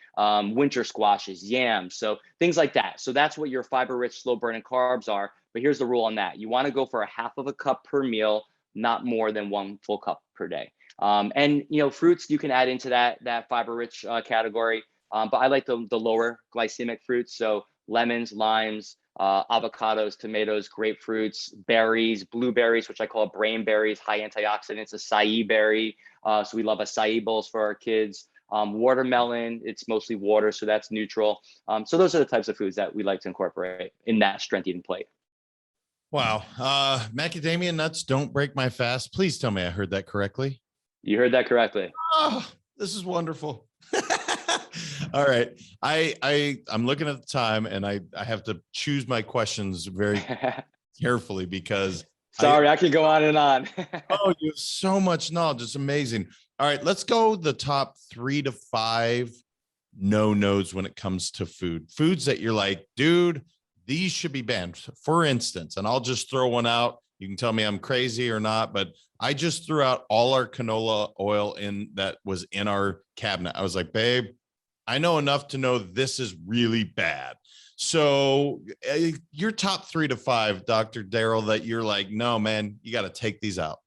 Winter squashes, yams, so things like that. So that's what your fiber-rich, slow-burning carbs are. But here's the rule on that. You want to go for a half of a cup per meal, not more than 1 full cup per day. And, you know, fruits you can add into that fiber-rich category. But I like the lower glycemic fruits. So lemons, limes, avocados, tomatoes, grapefruits, berries, blueberries, which I call brain berries, high antioxidants, acai berry. So we love acai bowls for our kids. Watermelon, it's mostly water, so that's neutral. So those are the types of foods that we like to incorporate in that strength eating plate. Wow. Macadamia nuts don't break my fast. Please tell me I heard that correctly. You heard that correctly. Oh, this is wonderful. All right. I'm looking at the time and I have to choose my questions very carefully because sorry, I could go on and on. Oh, you have so much knowledge. It's amazing. All right, let's go the top 3 to 5 no-nos when it comes to foods that you're like, dude, these should be banned. For instance, and I'll just throw one out. You can tell me I'm crazy or not, but I just threw out all our canola oil that was in our cabinet. I was like, babe, I know enough to know this is really bad. So your top 3 to 5, Dr. Daryl, that you're like, no, man, you got to take these out.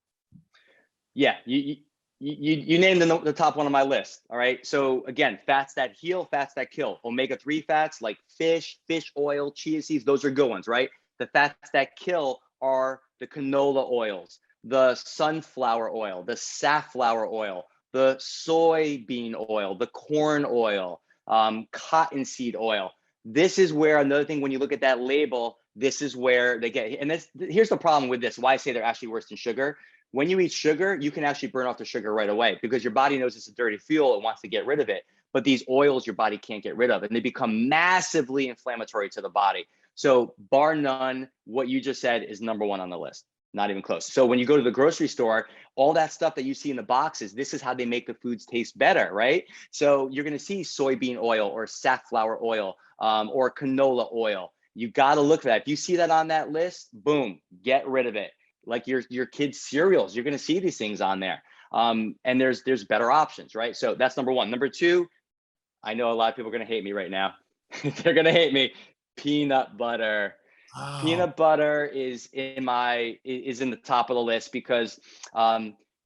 Yeah, you named the top one on my list. All right. So again, fats that heal, fats that kill. Omega-3 fats like fish oil, chia seeds, those are good ones, right? The fats that kill are the canola oils, the sunflower oil, the safflower oil, the soybean oil, the corn oil, cottonseed oil. This is where another thing, when you look at that label, this is where they get, and here's the problem with this, why I say they're actually worse than sugar. When you eat sugar, you can actually burn off the sugar right away because your body knows it's a dirty fuel and wants to get rid of it. But these oils your body can't get rid of, and they become massively inflammatory to the body. So bar none, what you just said is number 1 on the list. Not even close. So when you go to the grocery store, all that stuff that you see in the boxes, this is how they make the foods taste better, right? So you're going to see soybean oil or safflower oil or canola oil. You got to look for that. If you see that on that list, boom, get rid of it. Like your kids' cereals, you're going to see these things on there. And there's better options, right? So that's number 1. Number 2, I know a lot of people are going to hate me right now. They're going to hate me. Peanut butter. Oh. Peanut butter is in the top of the list because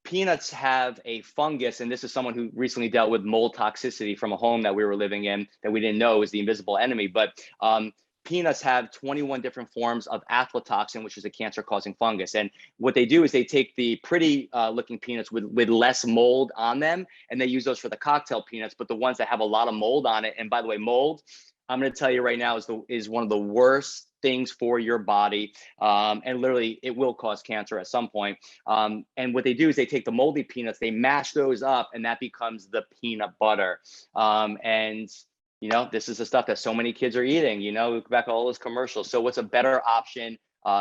peanuts have a fungus, and this is someone who recently dealt with mold toxicity from a home that we were living in that we didn't know was the invisible enemy. But peanuts have 21 different forms of aflatoxin, which is a cancer-causing fungus. And what they do is they take the pretty looking peanuts with less mold on them, and they use those for the cocktail peanuts. But the ones that have a lot of mold on it, and by the way, mold, I'm going to tell you right now, is one of the worst things for your body. And literally it will cause cancer at some point. And what they do is they take the moldy peanuts, they mash those up, and that becomes the peanut butter. And you know, this is the stuff that so many kids are eating, you know, look back at all those commercials. So what's a better option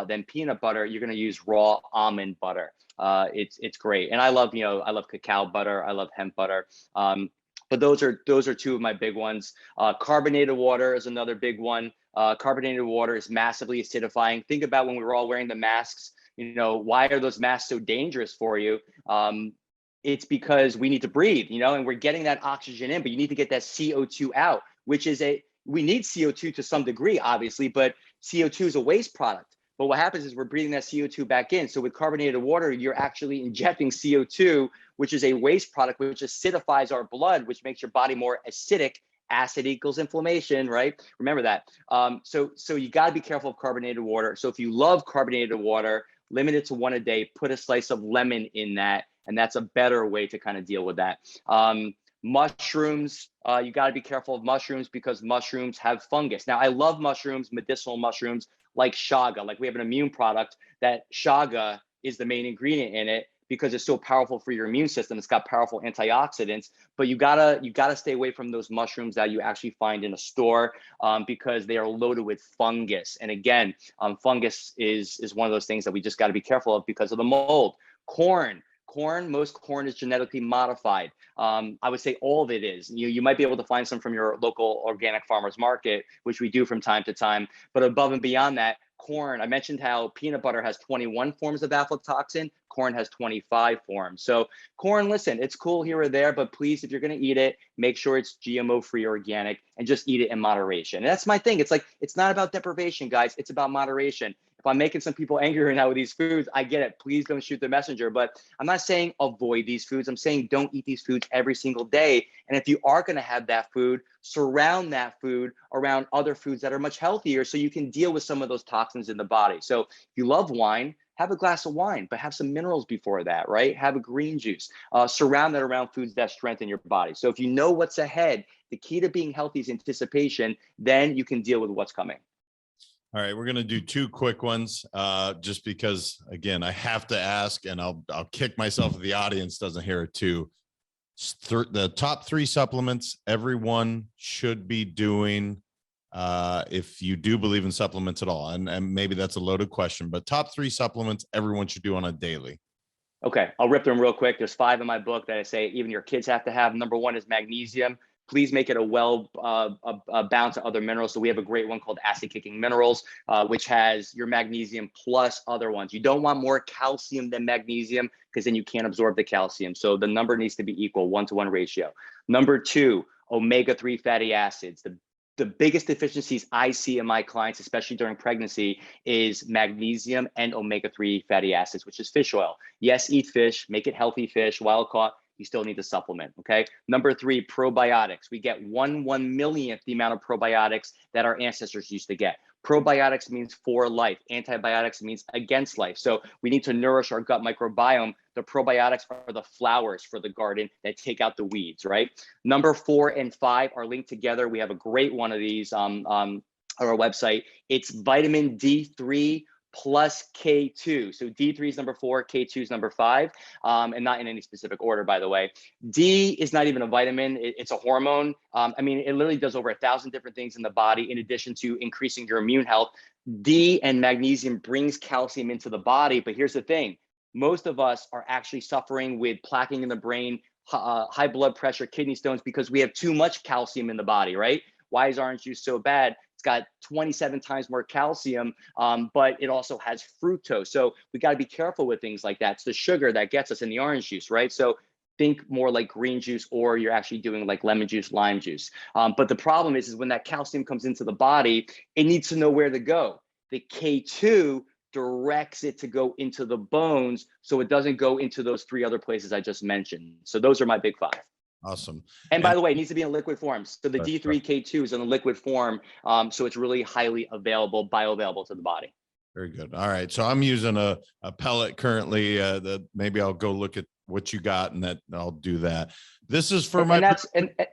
than peanut butter? You're going to use raw almond butter. It's great. And I love cacao butter. I love hemp butter. But those are two of my big ones. Carbonated water is another big one. Carbonated water is massively acidifying. Think about when we were all wearing the masks, you know, why are those masks so dangerous for you? It's because we need to breathe, you know, and we're getting that oxygen in, but you need to get that CO2 out, which is we need CO2 to some degree, obviously, but CO2 is a waste product. But what happens is we're breathing that CO2 back in. So with carbonated water, you're actually injecting CO2, which is a waste product, which acidifies our blood, which makes your body more acidic. Acid equals inflammation, right? Remember that. So you got to be careful of carbonated water. So if you love carbonated water, limit it to one a day, put a slice of lemon in that. And that's a better way to kind of deal with that. Mushrooms, you got to be careful of mushrooms because mushrooms have fungus. Now, I love mushrooms, medicinal mushrooms like chaga. Like we have an immune product that chaga is the main ingredient in it because it's so powerful for your immune system. It's got powerful antioxidants, but you gotta stay away from those mushrooms that you actually find in a store because they are loaded with fungus. And again, fungus is one of those things that we just got to be careful of because of the mold. Most corn is genetically modified. I would say all of it is. You might be able to find some from your local organic farmers market, which we do from time to time. But above and beyond that, corn, I mentioned how peanut butter has 21 forms of aflatoxin. Corn has 25 forms. So corn, listen, it's cool here or there, but please, if you're going to eat it, make sure it's GMO-free organic and just eat it in moderation. And that's my thing. It's like, it's not about deprivation, guys. It's about moderation. If I'm making some people angry right now with these foods, I get it. Please don't shoot the messenger. But I'm not saying avoid these foods. I'm saying don't eat these foods every single day. And if you are going to have that food, surround that food around other foods that are much healthier so you can deal with some of those toxins in the body. So if you love wine, have a glass of wine, but have some minerals before that, right? Have a green juice. Surround that around foods that strengthen your body. So if you know what's ahead, the key to being healthy is anticipation, then you can deal with what's coming. All right, we're going to do two quick ones just because, again, I have to ask, and I'll kick myself if the audience doesn't hear it too. The top three supplements everyone should be doing if you do believe in supplements at all. And maybe that's a loaded question, but top three supplements everyone should do on a daily. Okay, I'll rip them real quick. There's 5 in my book that I say even your kids have to have. Number 1 is magnesium. Please make it a balance of other minerals. So we have a great one called Acid Kicking Minerals, which has your magnesium plus other ones. You don't want more calcium than magnesium because then you can't absorb the calcium. So the number needs to be equal, 1-to-1 ratio. Number 2, omega-3 fatty acids. The biggest deficiencies I see in my clients, especially during pregnancy, is magnesium and omega-3 fatty acids, which is fish oil. Yes, eat fish, make it healthy fish, wild caught. You still need to supplement, okay? Number 3, probiotics. We get 1/1,000,000th the amount of probiotics that our ancestors used to get. Probiotics means for life. Antibiotics means against life. So we need to nourish our gut microbiome. The probiotics are the flowers for the garden that take out the weeds, right? Number 4 and 5 are linked together. We have a great one of these on our website. It's vitamin D3 plus K2. So D3 is number 4, K2 is number 5, and not in any specific order, by the way. D is not even a vitamin, it's a hormone. I mean, it literally does over 1,000 different things in the body in addition to increasing your immune health. D and magnesium brings calcium into the body, but here's the thing. Most of us are actually suffering with plaquing in the brain, high blood pressure, kidney stones, because we have too much calcium in the body, right? Why is orange juice so bad? It's got 27 times more calcium, but it also has fructose. So we got to be careful with things like that. It's the sugar that gets us in the orange juice, right? So think more like green juice, or you're actually doing like lemon juice, lime juice. But the problem is when that calcium comes into the body, it needs to know where to go. The K2 directs it to go into the bones, so it doesn't go into those 3 other places I just mentioned. So those are my big 5. Awesome. And by the way, it needs to be in liquid form. So the Right. D3K2 is in a liquid form. So it's really highly available, bioavailable to the body. Very good. All right. So I'm using a pellet currently. Maybe I'll go look at what you got and that I'll do that. This is for and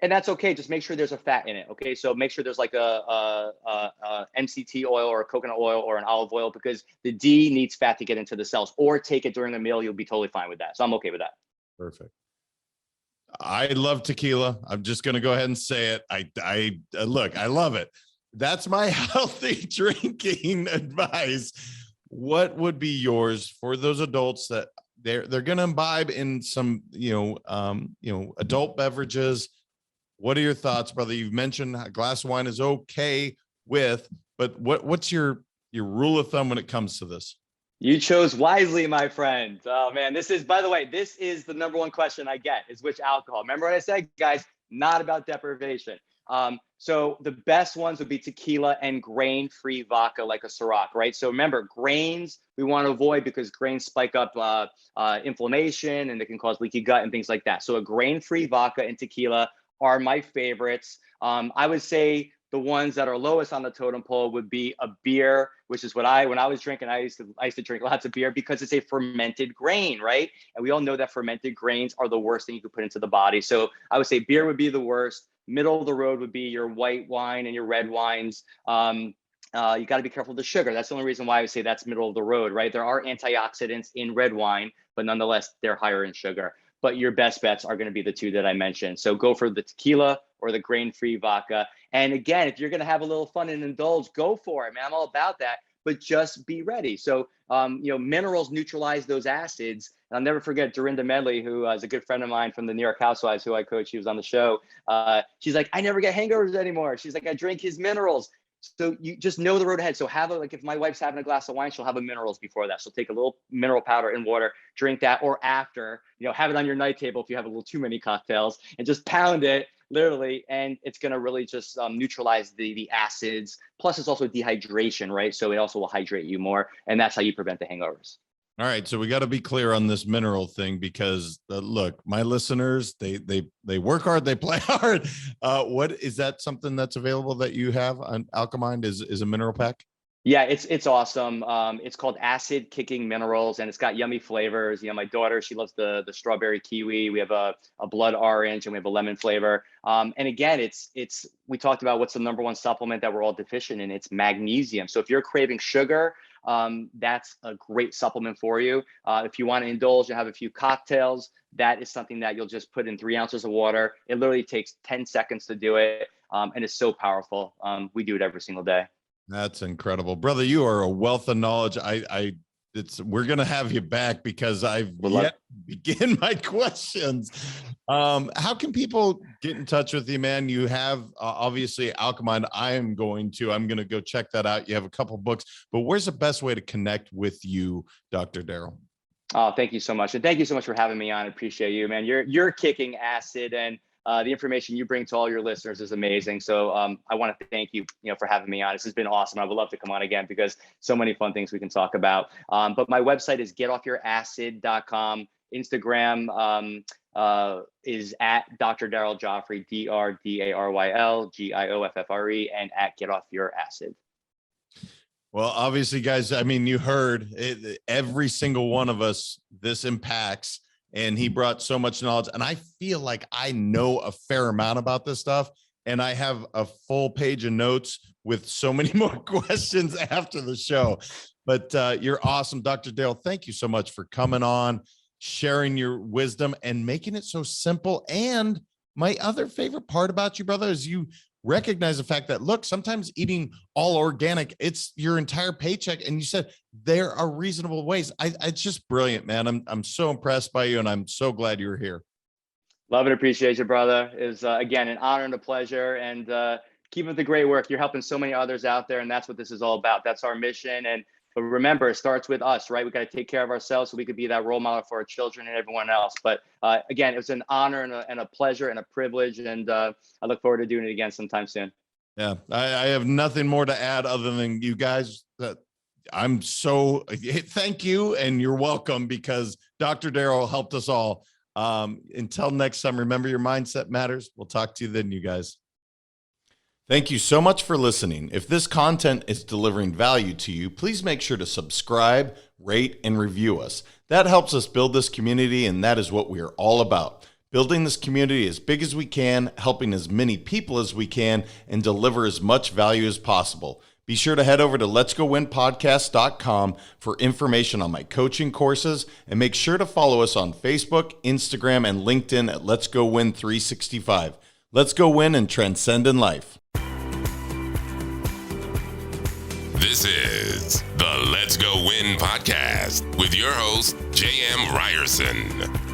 that's okay. Just make sure there's a fat in it. Okay. So make sure there's like a MCT oil or a coconut oil or an olive oil, because the D needs fat to get into the cells, or take it during a meal. You'll be totally fine with that. So I'm okay with that. Perfect. I love tequila. I'm just going to go ahead and say it. I look, I love it. That's my healthy drinking advice. What would be yours for those adults that they're going to imbibe in some, adult beverages? What are your thoughts, brother? You've mentioned a glass of wine is okay with, but what's your rule of thumb when it comes to this? You chose wisely, my friend. Oh man, by the way, this is the number one question I get, is which alcohol. Remember what I said, guys? Not about deprivation. So the best ones would be tequila and grain-free vodka, like a Ciroc, right? So remember, grains we want to avoid because grains spike up inflammation, and they can cause leaky gut and things like that. So a grain-free vodka and tequila are my favorites. I would say the ones that are lowest on the totem pole would be a beer, which is when I was drinking, I used to drink lots of beer because it's a fermented grain, right? And we all know that fermented grains are the worst thing you could put into the body. So I would say beer would be the worst. Middle of the road would be your white wine and your red wines. You got to be careful of the sugar. That's the only reason why I would say that's middle of the road, right? There are antioxidants in red wine, but nonetheless, they're higher in sugar. But your best bets are going to be the two that I mentioned. So go for the tequila or the grain-free vodka. And again, if you're going to have a little fun and indulge, go for it, man. I'm all about that, but just be ready. So, minerals neutralize those acids. And I'll never forget Dorinda Medley, who is a good friend of mine from the New York Housewives, who I coach. She was on the show. She's like, I never get hangovers anymore. She's like, I drink his minerals. So you just know the road ahead. So if my wife's having a glass of wine, she'll have a minerals before that. She'll take a little mineral powder in water, drink that, or after, have it on your night table if you have a little too many cocktails, and just pound it literally. And it's going to really just neutralize the acids. Plus it's also dehydration, right? So it also will hydrate you more. And that's how you prevent the hangovers. All right, so we got to be clear on this mineral thing, because look, my listeners, they work hard, they play hard. What is that? Something that's available that you have on Alkamind is a mineral pack? Yeah, it's awesome. It's called Acid Kicking Minerals, and it's got yummy flavors. My daughter, she loves the strawberry kiwi. We have a blood orange, and we have a lemon flavor. And again, we talked about what's the number one supplement that we're all deficient in. It's magnesium. So if you're craving sugar, that's a great supplement for you. If you want to indulge and have a few cocktails, that is something that you'll just put in 3 ounces of water. It literally takes 10 seconds to do it. And it's so powerful. We do it every single day. That's incredible, brother. You are a wealth of knowledge. We're going to have you back, because I've yet to begin my questions. How can people get in touch with you, man? You have obviously Alkamind. I'm going to go check that out. You have a couple books, but where's the best way to connect with you, Dr. Daryl? Oh, thank you so much. And thank you so much for having me on. I appreciate you, man. You're kicking acid, and the information you bring to all your listeners is amazing. So I want to thank you, for having me on. This has been awesome. I would love to come on again, because so many fun things we can talk about. But my website is getofyouracid.com. Instagram is at Dr. Daryl Gioffre, DrDaryl Gioffre, and at Get Off Your Acid. Well, obviously, guys, I mean, you heard it, every single one of us, this impacts. And he brought so much knowledge, and I feel like I know a fair amount about this stuff. And I have a full page of notes with so many more questions after the show. But you're awesome, Dr. Daryl. Thank you so much for coming on, sharing your wisdom, and making it so simple. And my other favorite part about you, brother, is you recognize the fact that, look, sometimes eating all organic, it's your entire paycheck. And you said there are reasonable ways. It's just brilliant, man. I'm so impressed by you, and I'm so glad you're here. Love and appreciate you, brother. It's again, an honor and a pleasure, and keep up the great work. You're helping so many others out there, and that's what this is all about. That's our mission. But remember, it starts with us, right? We got to take care of ourselves so we could be that role model for our children and everyone else. But again, it was an honor and a pleasure and a privilege. And I look forward to doing it again sometime soon. Yeah, I have nothing more to add other than you guys. Thank you, and you're welcome, because Dr. Daryl helped us all. Until next time, remember your mindset matters. We'll talk to you then, you guys. Thank you so much for listening. If this content is delivering value to you, please make sure to subscribe, rate, and review us. That helps us build this community, and that is what we are all about. Building this community as big as we can, helping as many people as we can, and deliver as much value as possible. Be sure to head over to letsgowinpodcast.com for information on my coaching courses, and make sure to follow us on Facebook, Instagram, and LinkedIn at Let's Go Win 365. Let's go win and transcend in life. This is the Let's Go Win podcast with your host, J.M. Ryerson.